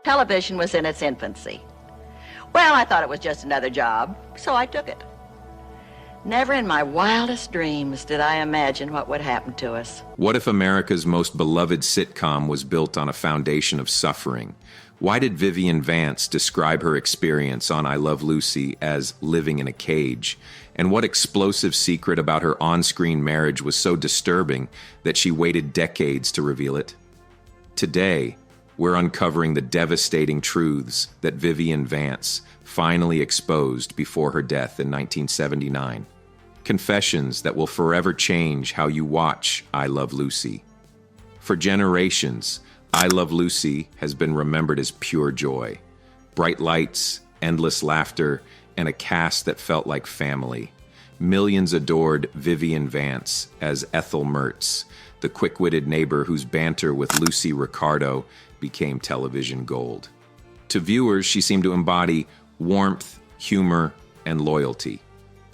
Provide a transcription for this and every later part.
Television was in its infancy. Well, I thought it was just another job, so I took it. Never in my wildest dreams did I imagine what would happen to us. What if America's most beloved sitcom was built on a foundation of suffering? Why did Vivian Vance describe her experience on I Love Lucy as living in a cage? And what explosive secret about her on-screen marriage was so disturbing that she waited decades to reveal it? Today, we're uncovering the devastating truths that Vivian Vance finally exposed before her death in 1979. Confessions that will forever change how you watch I Love Lucy. For generations, I Love Lucy has been remembered as pure joy. Bright lights, endless laughter, and a cast that felt like family. Millions adored Vivian Vance as Ethel Mertz, the quick-witted neighbor whose banter with Lucy Ricardo became television gold. To viewers, she seemed to embody warmth, humor, and loyalty,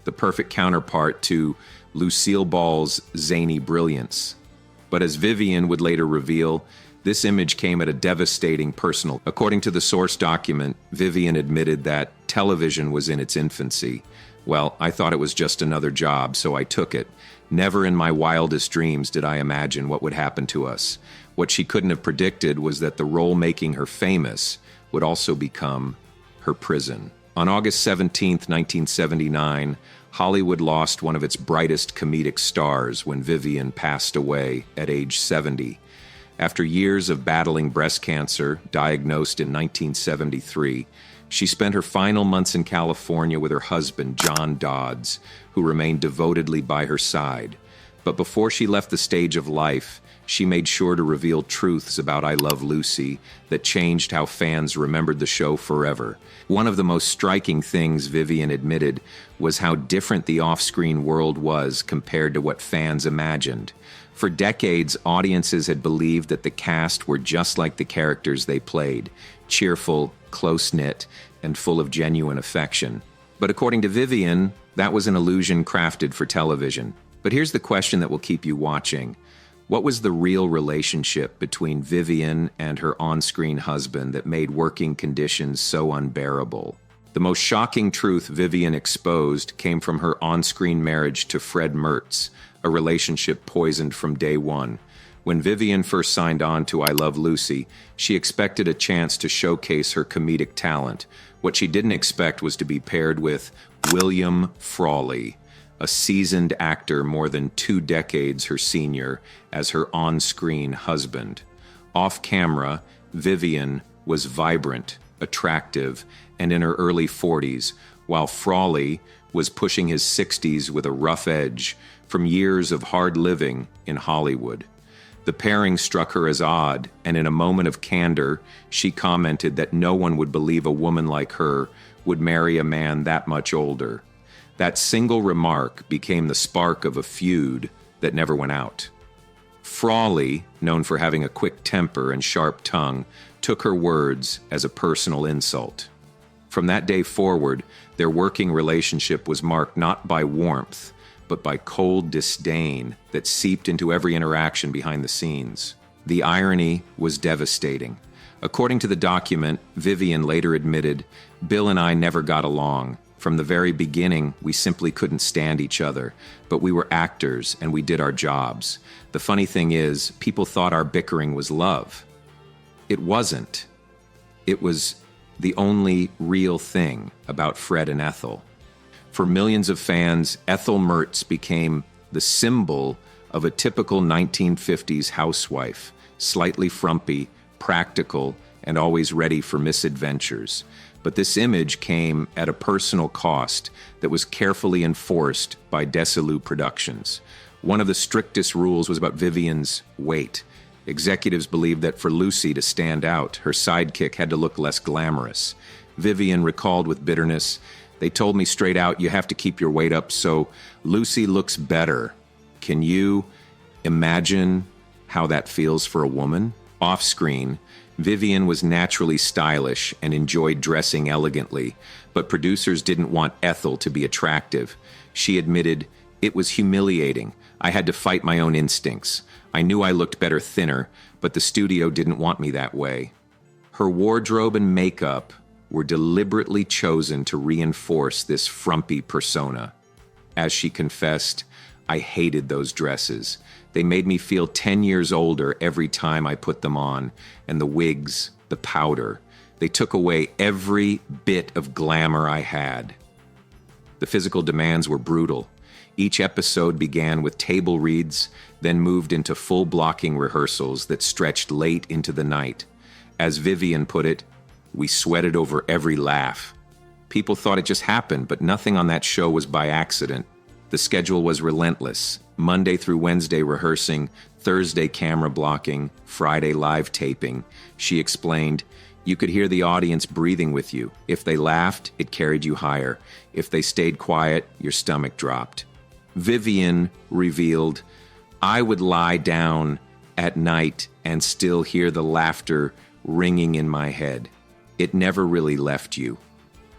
the perfect counterpart to Lucille Ball's zany brilliance. But as Vivian would later reveal, this image came at a devastating personal. According to the source document, Vivian admitted that television was in its infancy. Well, I thought it was just another job, so I took it. Never in my wildest dreams did I imagine what would happen to us. What she couldn't have predicted was that the role making her famous would also become her prison. On August 17, 1979, Hollywood lost one of its brightest comedic stars when Vivian passed away at age 70. After years of battling breast cancer, diagnosed in 1973, she spent her final months in California with her husband, John Dodds, who remained devotedly by her side. But before she left the stage of life, she made sure to reveal truths about I Love Lucy that changed how fans remembered the show forever. One of the most striking things Vivian admitted was how different the off-screen world was compared to what fans imagined. For decades, audiences had believed that the cast were just like the characters they played, cheerful, close-knit, and full of genuine affection. But according to Vivian, that was an illusion crafted for television. But here's the question that will keep you watching. What was the real relationship between Vivian and her on-screen husband that made working conditions so unbearable? The most shocking truth Vivian exposed came from her on-screen marriage to Fred Mertz, a relationship poisoned from day one. When Vivian first signed on to I Love Lucy, she expected a chance to showcase her comedic talent. What she didn't expect was to be paired with William Frawley, a seasoned actor more than 2 decades her senior, as her on-screen husband. Off-camera, Vivian was vibrant, attractive, and in her early 40s, while Frawley was pushing his 60s with a rough edge from years of hard living in Hollywood. The pairing struck her as odd, and in a moment of candor, she commented that no one would believe a woman like her would marry a man that much older. That single remark became the spark of a feud that never went out. Frawley, known for having a quick temper and sharp tongue, took her words as a personal insult. From that day forward, their working relationship was marked not by warmth, but by cold disdain that seeped into every interaction behind the scenes. The irony was devastating. According to the document, Vivian later admitted, "Bill and I never got along. From the very beginning, we simply couldn't stand each other, but we were actors and we did our jobs. The funny thing is, people thought our bickering was love. It wasn't. It was the only real thing about Fred and Ethel." For millions of fans, Ethel Mertz became the symbol of a typical 1950s housewife, slightly frumpy, practical, and always ready for misadventures. But this image came at a personal cost that was carefully enforced by Desilu Productions. One of the strictest rules was about Vivian's weight. Executives believed that for Lucy to stand out, her sidekick had to look less glamorous. Vivian recalled with bitterness, "They told me straight out, you have to keep your weight up so Lucy looks better." Can you imagine how that feels for a woman? Off-screen, Vivian was naturally stylish and enjoyed dressing elegantly, but producers didn't want Ethel to be attractive. She admitted, "It was humiliating. I had to fight my own instincts. I knew I looked better thinner, but the studio didn't want me that way." Her wardrobe and makeup were deliberately chosen to reinforce this frumpy persona. As she confessed, I hated those dresses. They made me feel 10 years older every time I put them on, and the wigs, the powder. They took away every bit of glamour I had. The physical demands were brutal. Each episode began with table reads, then moved into full blocking rehearsals that stretched late into the night. As Vivian put it, we sweated over every laugh. People thought it just happened, but nothing on that show was by accident. The schedule was relentless. Monday through Wednesday rehearsing, Thursday camera blocking, Friday live taping. She explained, you could hear the audience breathing with you. If they laughed, it carried you higher. If they stayed quiet, your stomach dropped. Vivian revealed, I would lie down at night and still hear the laughter ringing in my head. It never really left you.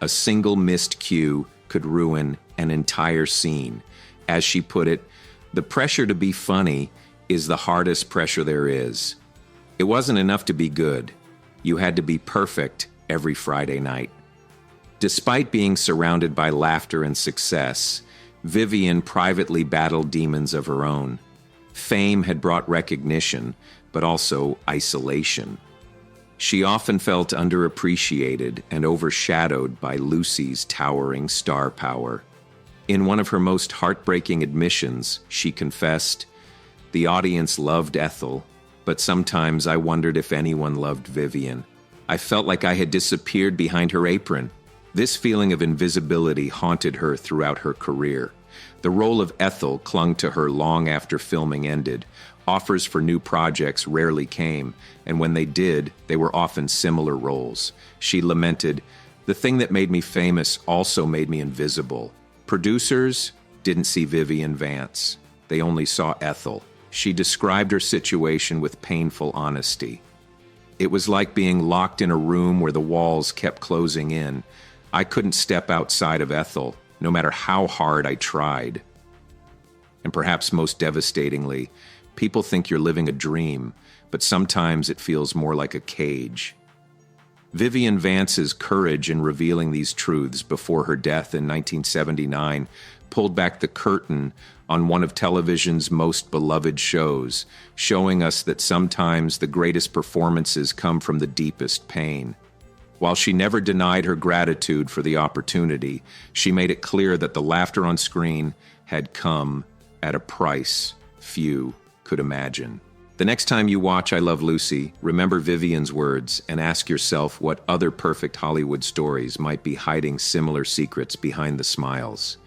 A single missed cue could ruin an entire scene. As she put it, the pressure to be funny is the hardest pressure there is. It wasn't enough to be good. You had to be perfect every Friday night. Despite being surrounded by laughter and success, Vivian privately battled demons of her own. Fame had brought recognition, but also isolation. She often felt underappreciated and overshadowed by Lucy's towering star power. In one of her most heartbreaking admissions, she confessed, the audience loved Ethel, but sometimes I wondered if anyone loved Vivian. I felt like I had disappeared behind her apron. This feeling of invisibility haunted her throughout her career. The role of Ethel clung to her long after filming ended. Offers for new projects rarely came, and when they did, they were often similar roles. She lamented, the thing that made me famous also made me invisible. Producers didn't see Vivian Vance. They only saw Ethel. She described her situation with painful honesty. It was like being locked in a room where the walls kept closing in. I couldn't step outside of Ethel, no matter how hard I tried. And perhaps most devastatingly, people think you're living a dream, but sometimes it feels more like a cage. Vivian Vance's courage in revealing these truths before her death in 1979 pulled back the curtain on one of television's most beloved shows, showing us that sometimes the greatest performances come from the deepest pain. While she never denied her gratitude for the opportunity, she made it clear that the laughter on screen had come at a price few could imagine. The next time you watch I Love Lucy, remember Vivian's words and ask yourself what other perfect Hollywood stories might be hiding similar secrets behind the smiles.